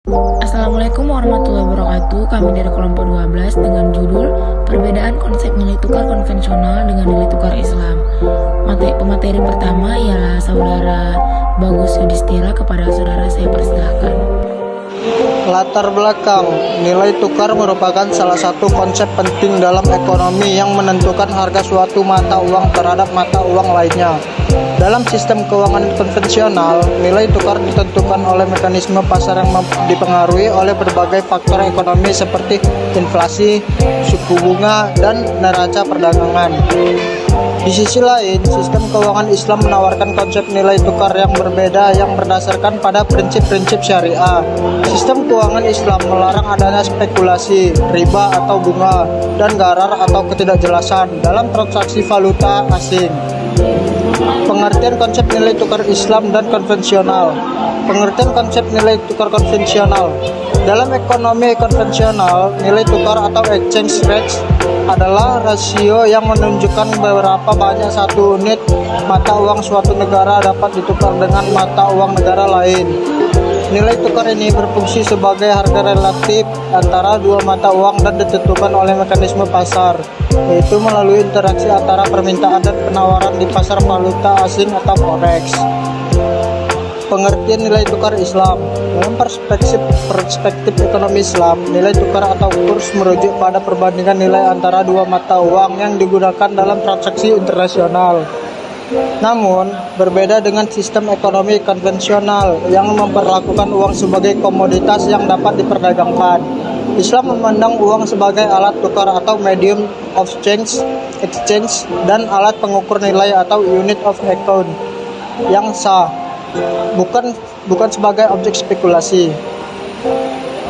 Assalamualaikum warahmatullahi wabarakatuh. Kami dari kelompok 12 dengan judul Perbedaan konsep nilai tukar konvensional dengan nilai tukar Islam. Pemateri pertama ialah saudara Bagus Yudhistira. Kepada saudara saya persilahkan. Latar belakang, nilai tukar merupakan salah satu konsep penting dalam ekonomi yang menentukan harga suatu mata uang terhadap mata uang lainnya. Dalam sistem keuangan konvensional, nilai tukar ditentukan oleh mekanisme pasar yang dipengaruhi oleh berbagai faktor ekonomi seperti inflasi, suku bunga, dan neraca perdagangan. Di sisi lain, sistem keuangan Islam menawarkan konsep nilai tukar yang berbeda yang berdasarkan pada prinsip-prinsip syariah. Sistem keuangan Islam melarang adanya spekulasi, riba atau bunga, dan gharar atau ketidakjelasan dalam transaksi valuta asing. Pengertian konsep nilai tukar Islam dan konvensional. Pengertian konsep nilai tukar konvensional. Dalam ekonomi konvensional, nilai tukar atau exchange rate adalah rasio yang menunjukkan berapa banyak satu unit mata uang suatu negara dapat ditukar dengan mata uang negara lain. Nilai tukar ini berfungsi sebagai harga relatif antara dua mata uang dan ditentukan oleh mekanisme pasar, yaitu melalui interaksi antara permintaan dan penawaran di pasar valuta asing atau forex. Pengertian nilai tukar Islam. Dalam perspektif ekonomi Islam, nilai tukar atau kurs merujuk pada perbandingan nilai antara dua mata uang yang digunakan dalam transaksi internasional. Namun, berbeda dengan sistem ekonomi konvensional yang memperlakukan uang sebagai komoditas yang dapat diperdagangkan. Islam memandang uang sebagai alat tukar atau medium of exchange dan alat pengukur nilai atau unit of account yang sah, bukan sebagai objek spekulasi.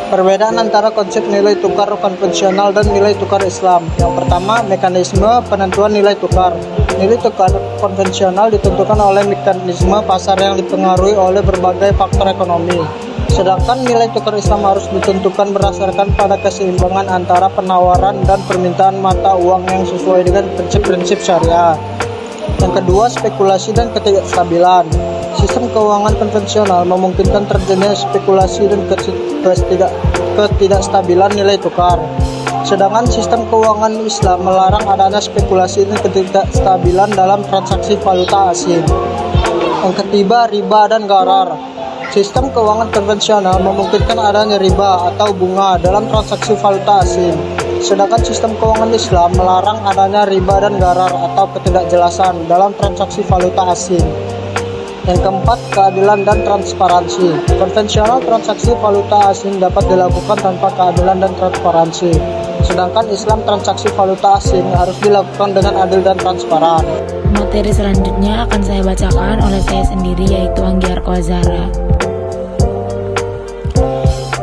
Perbedaan antara konsep nilai tukar konvensional dan nilai tukar Islam. Yang pertama, mekanisme penentuan nilai tukar. Nilai tukar konvensional ditentukan oleh mekanisme pasar yang dipengaruhi oleh berbagai faktor ekonomi. Sedangkan nilai tukar Islam harus ditentukan berdasarkan pada keseimbangan antara penawaran dan permintaan mata uang yang sesuai dengan prinsip-prinsip syariah. Yang kedua, spekulasi dan ketidakstabilan. Sistem keuangan konvensional memungkinkan terjadinya spekulasi dan ketidakstabilan nilai tukar. Sedangkan sistem keuangan Islam melarang adanya spekulasi dan ketidakstabilan dalam transaksi valuta asing. Yang ketiga, riba dan gharar. Sistem keuangan konvensional memungkinkan adanya riba atau bunga dalam transaksi valuta asing. Sedangkan sistem keuangan Islam melarang adanya riba dan gharar atau ketidakjelasan dalam transaksi valuta asing. Yang keempat, keadilan dan transparansi. Konvensional transaksi valuta asing dapat dilakukan tanpa keadilan dan transparansi. Sedangkan Islam transaksi valuta asing harus dilakukan dengan adil dan transparan. Materi selanjutnya akan saya bacakan oleh saya sendiri, yaitu Anggiarko Azhara.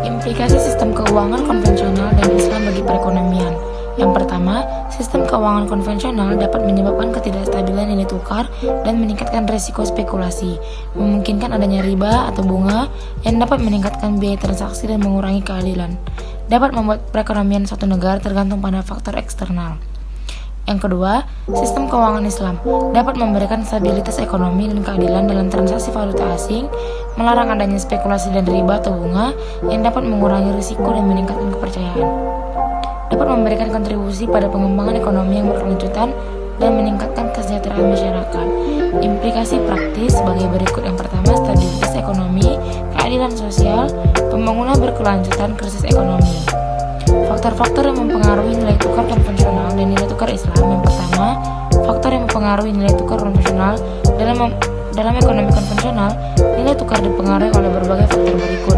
Implikasi sistem keuangan konvensional dan Islam bagi perekonomian. Yang pertama, sistem keuangan konvensional dapat menyebabkan ketidakstabilan nilai tukar dan meningkatkan risiko spekulasi, memungkinkan adanya riba atau bunga yang dapat meningkatkan biaya transaksi dan mengurangi keadilan, dapat membuat perekonomian suatu negara tergantung pada faktor eksternal. Yang kedua, sistem keuangan Islam dapat memberikan stabilitas ekonomi dan keadilan dalam transaksi valuta asing, melarang adanya spekulasi dan riba atau bunga yang dapat mengurangi risiko dan meningkatkan kepercayaan, dapat memberikan kontribusi pada pengembangan ekonomi yang berkelanjutan dan meningkatkan kesejahteraan masyarakat. Implikasi praktis sebagai berikut. Yang pertama, stabilitas ekonomi, keadilan sosial, pembangunan berkelanjutan, krisis ekonomi. Faktor-faktor yang mempengaruhi nilai tukar konvensional dan nilai tukar Islam. Yang pertama, faktor yang mempengaruhi nilai tukar konvensional dalam ekonomi konvensional, nilai tukar dipengaruhi oleh berbagai faktor berikut: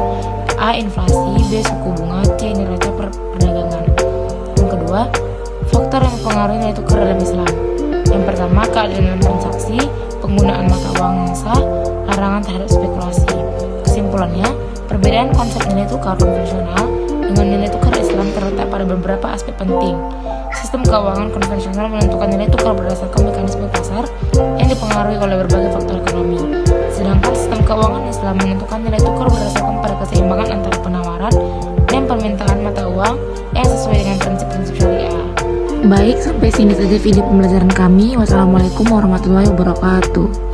A. Inflasi, B. Suku bunga, C. Neraca perdagangan. Yang kedua, faktor yang mempengaruhi nilai tukar dalam Islam. Yang pertama, keadilan transaksi, penggunaan mata uang yang sah, larangan terhadap spekulasi. Kesimpulannya, perbedaan konsep nilai tukar konvensional dengan nilai tukar Islam terletak pada beberapa aspek penting. Sistem keuangan konvensional menentukan nilai tukar berdasarkan mekanisme pasar yang dipengaruhi oleh berbagai faktor ekonomi. Sedangkan sistem keuangan Islam menentukan nilai tukar berdasarkan pada keseimbangan antara penawaran dan permintaan mata uang yang sesuai dengan prinsip-prinsip syariah. Baik, sampai sini saja video pembelajaran kami. Wassalamualaikum warahmatullahi wabarakatuh.